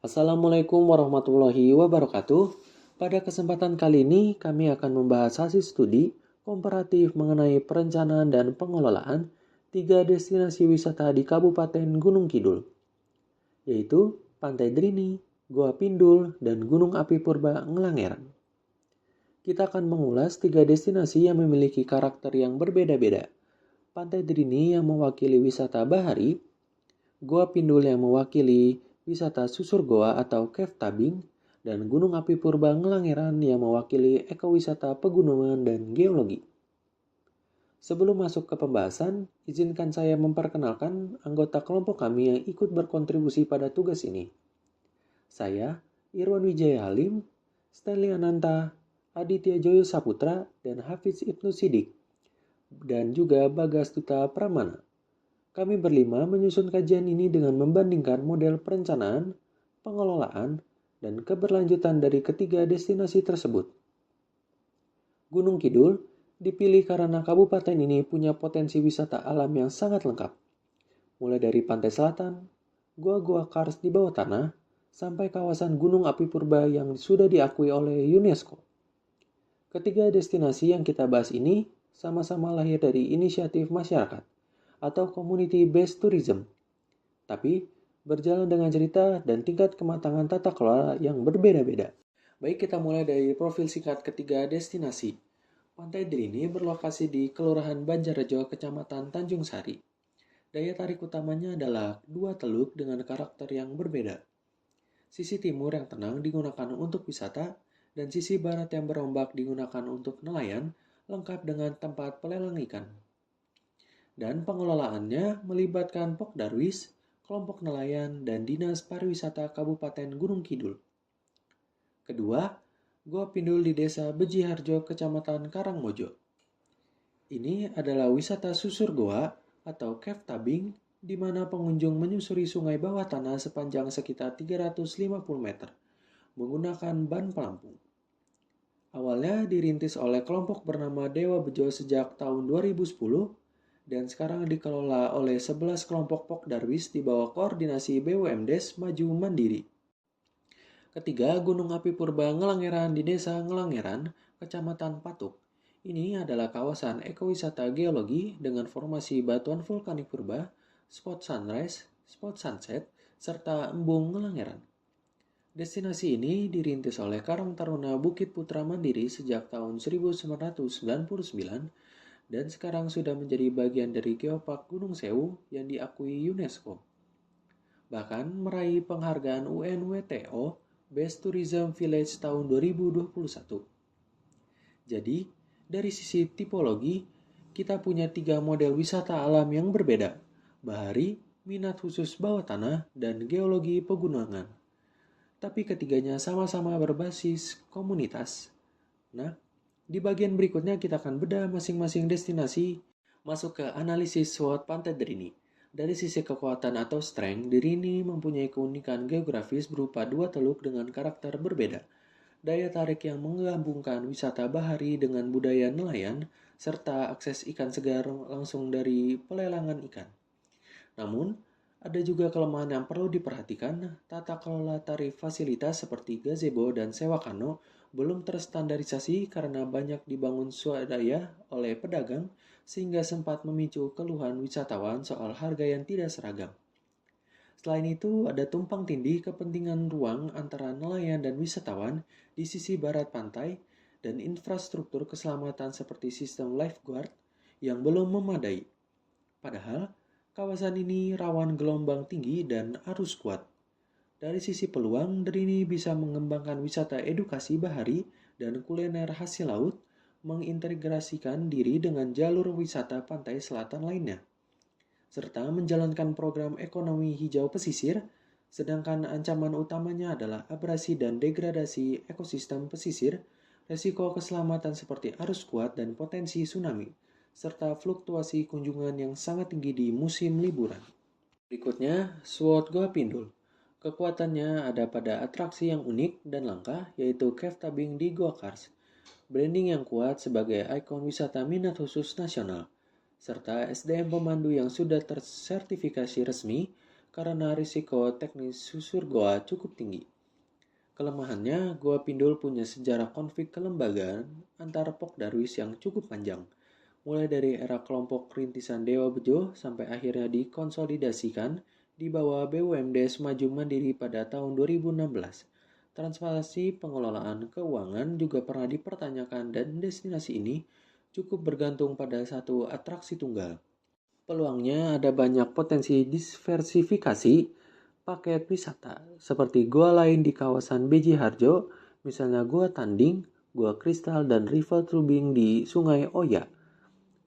Assalamualaikum warahmatullahi wabarakatuh. Pada kesempatan kali ini kami akan membahas hasil studi komparatif mengenai perencanaan dan pengelolaan 3 destinasi wisata di Kabupaten Gunung Kidul, yaitu Pantai Drini, Goa Pindul, dan Gunung Api Purba Ngelanggeran. Kita akan mengulas 3 destinasi yang memiliki karakter yang berbeda-beda. Pantai Drini yang mewakili wisata bahari, Goa Pindul yang mewakili wisata susur goa atau cave tubing, dan Gunung Api Purba Ngelanggeran yang mewakili ekowisata pegunungan dan geologi. Sebelum masuk ke pembahasan, izinkan saya memperkenalkan anggota kelompok kami yang ikut berkontribusi pada tugas ini. Saya, Irwan Wijaya Halim, Stanley Ananta, Aditya Joyo Saputra, dan Hafiz Ibnu Sidik, dan juga Bagas Duta Pramana. Kami berlima menyusun kajian ini dengan membandingkan model perencanaan, pengelolaan, dan keberlanjutan dari ketiga destinasi tersebut. Gunung Kidul dipilih karena kabupaten ini punya potensi wisata alam yang sangat lengkap. Mulai dari pantai selatan, gua-gua kars di bawah tanah, sampai kawasan Gunung Api Purba yang sudah diakui oleh UNESCO. Ketiga destinasi yang kita bahas ini sama-sama lahir dari inisiatif masyarakat atau community-based tourism, tapi berjalan dengan cerita dan tingkat kematangan tata kelola yang berbeda-beda. Baik, kita mulai dari profil singkat ketiga destinasi. Pantai Drini berlokasi di Kelurahan Banjarrejo, Kecamatan Tanjung Sari. Daya tarik utamanya adalah dua teluk dengan karakter yang berbeda. Sisi timur yang tenang digunakan untuk wisata, dan sisi barat yang berombak digunakan untuk nelayan, lengkap dengan tempat pelelang ikan. Dan pengelolaannya melibatkan Pokdarwis, kelompok nelayan, dan Dinas Pariwisata Kabupaten Gunung Kidul. Kedua, Goa Pindul di Desa Bejiharjo, Kecamatan Karangmojo. Ini adalah wisata susur goa atau cave tubing di mana pengunjung menyusuri sungai bawah tanah sepanjang sekitar 350 meter menggunakan ban pelampung. Awalnya dirintis oleh kelompok bernama Dewa Bejo sejak tahun 2010 dan sekarang dikelola oleh 11 kelompok Pokdarwis di bawah koordinasi BUMDes Maju Mandiri. Ketiga, Gunung Api Purba Ngelanggeran di Desa Ngelanggeran, Kecamatan Patuk. Ini adalah kawasan ekowisata geologi dengan formasi batuan vulkanik purba, spot sunrise, spot sunset, serta embung Ngelanggeran. Destinasi ini dirintis oleh Karang Taruna Bukit Putra Mandiri sejak tahun 1999 dan sekarang sudah menjadi bagian dari Geopark Gunung Sewu yang diakui UNESCO. Bahkan meraih penghargaan UNWTO Best Tourism Village tahun 2021. Jadi, dari sisi tipologi, kita punya 3 model wisata alam yang berbeda. Bahari, minat khusus bawah tanah, dan geologi pegunungan. Tapi ketiganya sama-sama berbasis komunitas. Nah, di bagian berikutnya kita akan bedah masing-masing destinasi masuk ke analisis SWOT Pantai Drini. Dari sisi kekuatan atau strength, Drini mempunyai keunikan geografis berupa 2 teluk dengan karakter berbeda. Daya tarik yang menggabungkan wisata bahari dengan budaya nelayan, serta akses ikan segar langsung dari pelelangan ikan. Namun, ada juga kelemahan yang perlu diperhatikan. Tata kelola tarif fasilitas seperti gazebo dan sewa kano belum terstandarisasi karena banyak dibangun swadaya oleh pedagang sehingga sempat memicu keluhan wisatawan soal harga yang tidak seragam. Selain itu, ada tumpang tindih kepentingan ruang antara nelayan dan wisatawan di sisi barat pantai dan infrastruktur keselamatan seperti sistem lifeguard yang belum memadai. Padahal, kawasan ini rawan gelombang tinggi dan arus kuat. Dari sisi peluang, Drini bisa mengembangkan wisata edukasi bahari dan kuliner hasil laut, mengintegrasikan diri dengan jalur wisata pantai selatan lainnya, serta menjalankan program ekonomi hijau pesisir, sedangkan ancaman utamanya adalah abrasi dan degradasi ekosistem pesisir, resiko keselamatan seperti arus kuat dan potensi tsunami, serta fluktuasi kunjungan yang sangat tinggi di musim liburan. Berikutnya, SWOT Goa Pindul. Kekuatannya ada pada atraksi yang unik dan langka, yaitu cave tubing di Goa Kars, branding yang kuat sebagai ikon wisata minat khusus nasional, serta SDM pemandu yang sudah tersertifikasi resmi, karena risiko teknis susur goa cukup tinggi. Kelemahannya, Goa Pindul punya sejarah konflik kelembagaan antar Pok Darwis yang cukup panjang, mulai dari era kelompok rintisan Dewa Bejo sampai akhirnya dikonsolidasikan di bawah BUMDes Maju Mandiri pada tahun 2016. Transparansi pengelolaan keuangan juga pernah dipertanyakan dan destinasi ini cukup bergantung pada satu atraksi tunggal. Peluangnya ada banyak potensi diversifikasi paket wisata, seperti gua lain di kawasan Beji Harjo, misalnya Gua Tanding, Gua Kristal, dan River Tubing di Sungai Oya,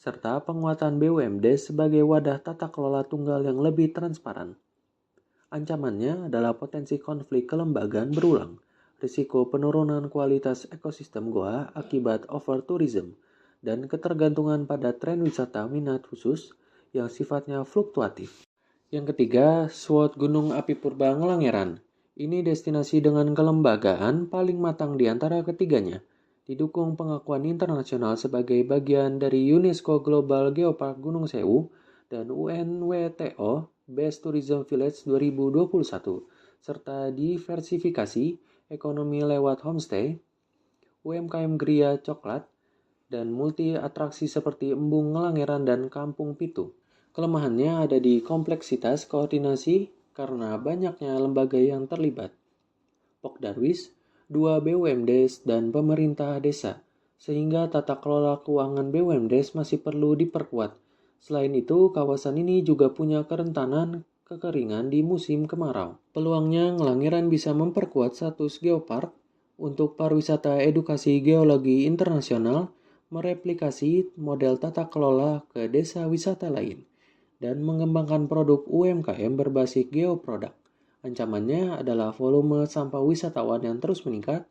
serta penguatan BUMD sebagai wadah tata kelola tunggal yang lebih transparan. Ancamannya adalah potensi konflik kelembagaan berulang, risiko penurunan kualitas ekosistem goa akibat over-tourism, dan ketergantungan pada tren wisata minat khusus yang sifatnya fluktuatif. Yang ketiga, SWOT Gunung Api Purba Ngelangeran. Ini destinasi dengan kelembagaan paling matang di antara ketiganya. Didukung pengakuan internasional sebagai bagian dari UNESCO Global Geopark Gunung Sewu dan UNWTO Best Tourism Village 2021, serta diversifikasi ekonomi lewat homestay, UMKM Gria Coklat, dan multi atraksi seperti Embung Ngelangeran dan Kampung Pitu. Kelemahannya ada di kompleksitas koordinasi karena banyaknya lembaga yang terlibat. Pok Darwis, 2 BUMDes, dan pemerintah desa, sehingga tata kelola keuangan BUMDes masih perlu diperkuat. Selain itu, kawasan ini juga punya kerentanan kekeringan di musim kemarau. Peluangnya Ngelangeran bisa memperkuat status geopark untuk pariwisata edukasi geologi internasional, mereplikasi model tata kelola ke desa wisata lain, dan mengembangkan produk UMKM berbasis geoproduk. Ancamannya adalah volume sampah wisatawan yang terus meningkat,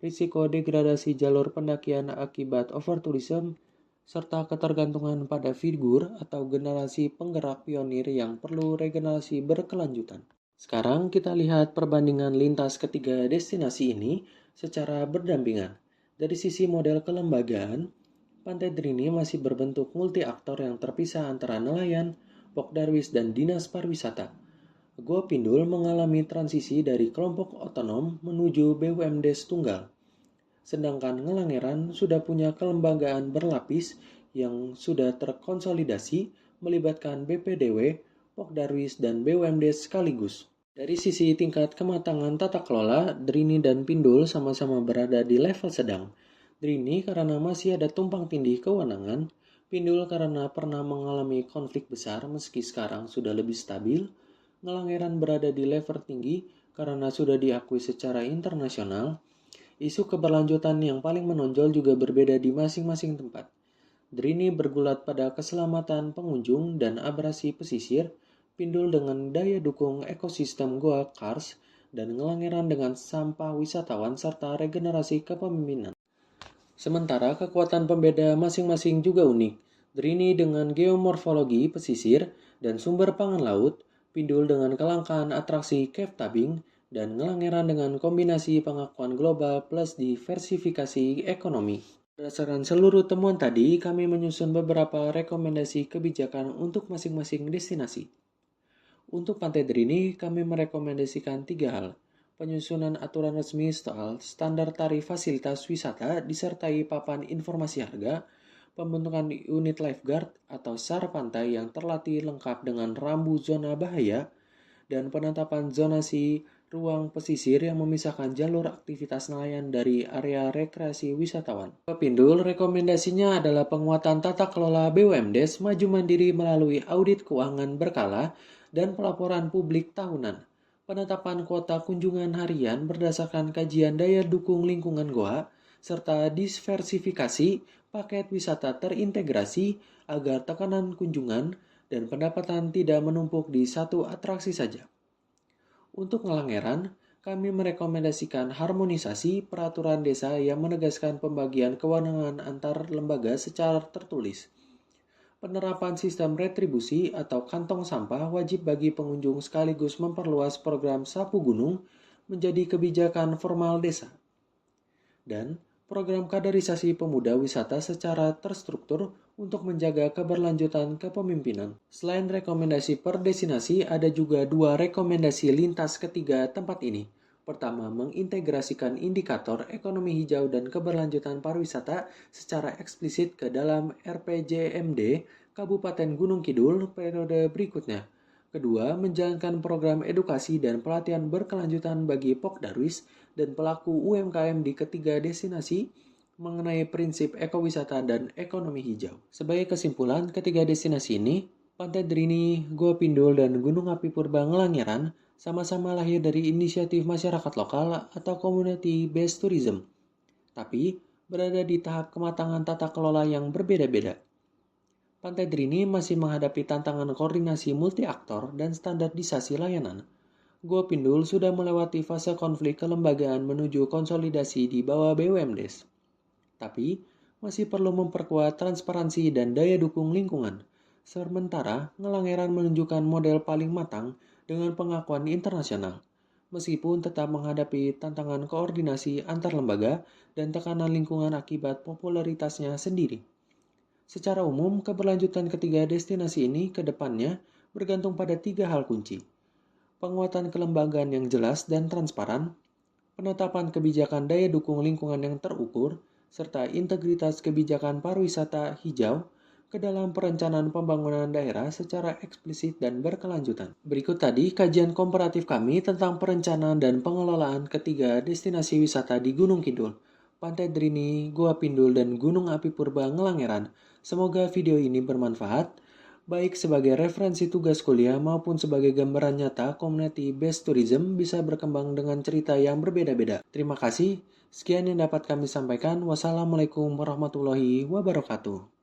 risiko degradasi jalur pendakian akibat overtourism, serta ketergantungan pada figur atau generasi penggerak pionir yang perlu regenerasi berkelanjutan. Sekarang kita lihat perbandingan lintas ketiga destinasi ini secara berdampingan. Dari sisi model kelembagaan, Pantai Drini masih berbentuk multi-aktor yang terpisah antara nelayan, Pok Darwis, dan Dinas Pariwisata. Goa Pindul mengalami transisi dari kelompok otonom menuju BUMDes tunggal. Sedangkan Ngelangeran sudah punya kelembagaan berlapis yang sudah terkonsolidasi melibatkan BPDW, Pok Darwis, dan BUMDes sekaligus. Dari sisi tingkat kematangan tata kelola, Drini dan Pindul sama-sama berada di level sedang. Drini karena masih ada tumpang tindih kewenangan, Pindul karena pernah mengalami konflik besar meski sekarang sudah lebih stabil, Ngelangeran berada di level tinggi karena sudah diakui secara internasional. Isu keberlanjutan yang paling menonjol juga berbeda di masing-masing tempat. Drini bergulat pada keselamatan pengunjung dan abrasi pesisir, Pindul dengan daya dukung ekosistem goa kars, dan Ngelangeran dengan sampah wisatawan serta regenerasi kepemimpinan. Sementara kekuatan pembeda masing-masing juga unik. Drini dengan geomorfologi pesisir dan sumber pangan laut, Pindul dengan kelangkaan atraksi cave tubing, dan Ngelangeran dengan kombinasi pengakuan global plus diversifikasi ekonomi. Berdasarkan seluruh temuan tadi, kami menyusun beberapa rekomendasi kebijakan untuk masing-masing destinasi. Untuk Pantai Drini, kami merekomendasikan 3 hal. Penyusunan aturan resmi soal standar tarif fasilitas wisata disertai papan informasi harga, pembentukan unit lifeguard atau SAR pantai yang terlatih lengkap dengan rambu zona bahaya, dan penetapan zonasi ruang pesisir yang memisahkan jalur aktivitas nelayan dari area rekreasi wisatawan. Pindul rekomendasinya adalah penguatan tata kelola BUMDes Maju Mandiri melalui audit keuangan berkala dan pelaporan publik tahunan. Penetapan kuota kunjungan harian berdasarkan kajian daya dukung lingkungan goa, serta diversifikasi paket wisata terintegrasi agar tekanan kunjungan dan pendapatan tidak menumpuk di satu atraksi saja. Untuk Ngelangeran, kami merekomendasikan harmonisasi peraturan desa yang menegaskan pembagian kewenangan antar lembaga secara tertulis. Penerapan sistem retribusi atau kantong sampah wajib bagi pengunjung sekaligus memperluas program sapu gunung menjadi kebijakan formal desa. Dan program kaderisasi pemuda wisata secara terstruktur untuk menjaga keberlanjutan kepemimpinan. Selain rekomendasi per destinasi, ada juga 2 rekomendasi lintas ketiga tempat ini. Pertama, mengintegrasikan indikator ekonomi hijau dan keberlanjutan pariwisata secara eksplisit ke dalam RPJMD Kabupaten Gunung Kidul periode berikutnya. Kedua, menjalankan program edukasi dan pelatihan berkelanjutan bagi Pokdarwis dan pelaku UMKM di ketiga destinasi mengenai prinsip ekowisata dan ekonomi hijau. Sebagai kesimpulan, ketiga destinasi ini, Pantai Drini, Gua Pindul, dan Gunung Api Purba Ngelangeran sama-sama lahir dari inisiatif masyarakat lokal atau community based tourism, tapi berada di tahap kematangan tata kelola yang berbeda-beda. Pantai Drini masih menghadapi tantangan koordinasi multi-aktor dan standarisasi layanan. Gua Pindul sudah melewati fase konflik kelembagaan menuju konsolidasi di bawah BUMDes, tapi masih perlu memperkuat transparansi dan daya dukung lingkungan. Sementara, Ngelangeran menunjukkan model paling matang dengan pengakuan internasional, meskipun tetap menghadapi tantangan koordinasi antar lembaga dan tekanan lingkungan akibat popularitasnya sendiri. Secara umum, keberlanjutan ketiga destinasi ini ke depannya bergantung pada 3 hal kunci. Penguatan kelembagaan yang jelas dan transparan, penetapan kebijakan daya dukung lingkungan yang terukur, serta integritas kebijakan pariwisata hijau ke dalam perencanaan pembangunan daerah secara eksplisit dan berkelanjutan. Berikut tadi kajian komparatif kami tentang perencanaan dan pengelolaan ketiga destinasi wisata di Gunung Kidul, Pantai Drini, Gua Pindul, dan Gunung Api Purba Ngelangeran. Semoga video ini bermanfaat, baik sebagai referensi tugas kuliah maupun sebagai gambaran nyata community based tourism bisa berkembang dengan cerita yang berbeda-beda. Terima kasih, sekian yang dapat kami sampaikan. Wassalamualaikum warahmatullahi wabarakatuh.